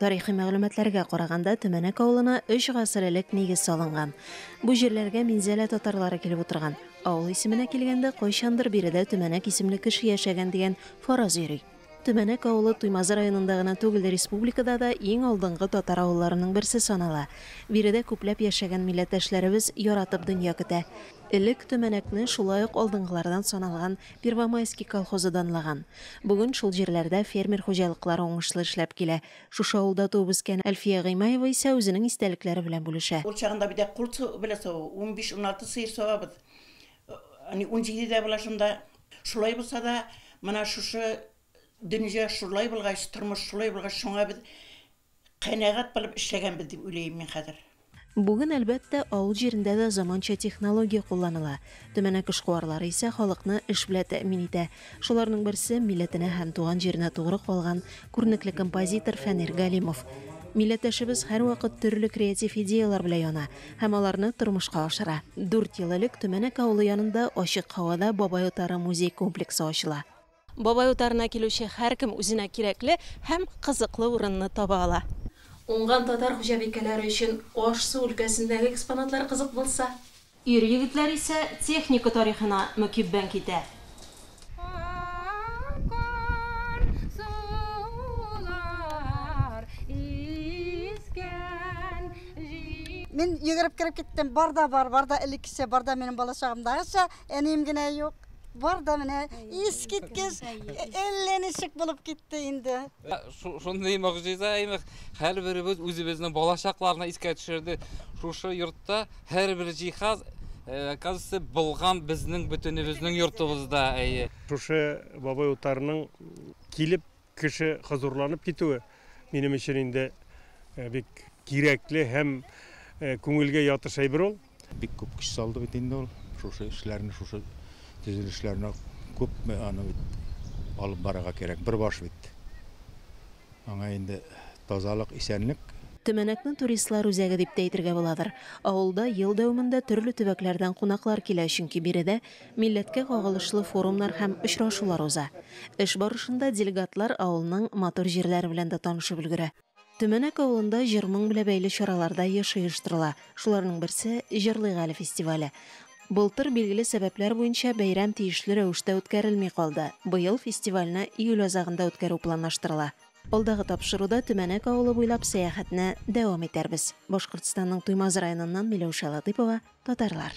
Тарихи мәгълүматларга караганда Төмәнәк авылына 3 гасыр элек нигез салынган. Бу җирләргә Минзәлә татарлары килеп утырган. Авыл исеменә килгәндә кайчандыр биредә Төмәнәк исемле кеше яшәгән дигән фараз йөри. Төмәнәк авылы Туймазы районында гына түгел, республикада да иң алдынгы татар авылларының берсе санала. Биредә күпләп яшәгән милләттәшләребез яратып дөнья көтә. Элек Төмәнәкне шулай ук алдынгылардан саналган Первомайский колхозы данлаган. Бүген шул җирләрдә фермер хуҗалыклары уңышлы эшләп килә. Шушы авылда туып үскән Әлфия Гыймаева исә үзенең истәлекләре белән бүлешә. Ул чагында бит курт беләсә, 15-16 сыер савабыз. 17дә булашында шулай булса да, менә шушы дөнья шулай булгач, тормыш шулай булгач, шуңа без канәгать булып эшләгәнбез дип уйлыйм мин хәзер. Бүген әлбәттә авыл җирендә дә заманча технология кулланыла. Төмәнәк эшкуарлары исә халыкны эш белән тәэмин итә. Шуларның берсе милләтенә һәм туган җиренә тугры калган күренекле композитор Фәнир Галимов. Милләттәшебез һәр вакыт төрле креатив идеялар белән яна һәм аларны тормышка ашыра. 4 ел элек Төмәнәк авылы янында ачык һавада Бабай утары музей комплексы ачыла. Бабай утарына килүче һәркем үзенә кирәкле һәм кызыклы урынны таба ала. Уңган татар хуҗабикәләре өчен Аш-су өлкәсендәге экспонатлар кызык булса, ир егетләр исә техника тарихына мөкиббән китә. Мен йөгереп кереп киттем, барда элексе, барда минем балачагымдагыча, әнием генә юк. Барда менә искиткес, әлләничек булып китте инде. Шундый мөгъҗиза әймәк, һәрберебез үзебезнең балачакларны искә төшерде. Шушы йортта һәрбер җиһаз, кажется, булган безнең бөтенебезнең йортыбызда. Шушы Бабай утарының килеп кеше хозурланып китүе минем өчен инде бик кирәкле һәм күңелгә ятыш әйбер ул. Бик күп көч салды бит инде ул. Шушы эшләрне, шушы төзелешләрне күп аны алып барырга кирәк. Бер баш бит. Аңа инде тазалык, исәнлек. Төмәнәкне туристлар үзәге дип тә әйтергә буладыр. Авылда ел дәвамында төрле төбәкләрдән кунаклар килә, чөнки биредә милләткә кагылышлы форумнар һәм очрашулар уза. Эш барышында делегатлар авылның матур җирләре белән дә танышып өлгерә. Төмәнәк авылында җыр-моң белән бәйле чараларда еш оештырыла. Шуларның берсе Җырлыйк әле фестивале. Былтыр билгеле сәбәпләр буенча бәйрәм тиешле рәвештә үткәрелми калды. Быел фестивальне июль азагында үткәрү планлаштырыла. Алдагы тапшыруда Төмәнәк авылы буйлап сәяхәтне дәвам итәрбез. Башкортстанның Туймазы районыннан Миләүшә Латыйпова, татарлар.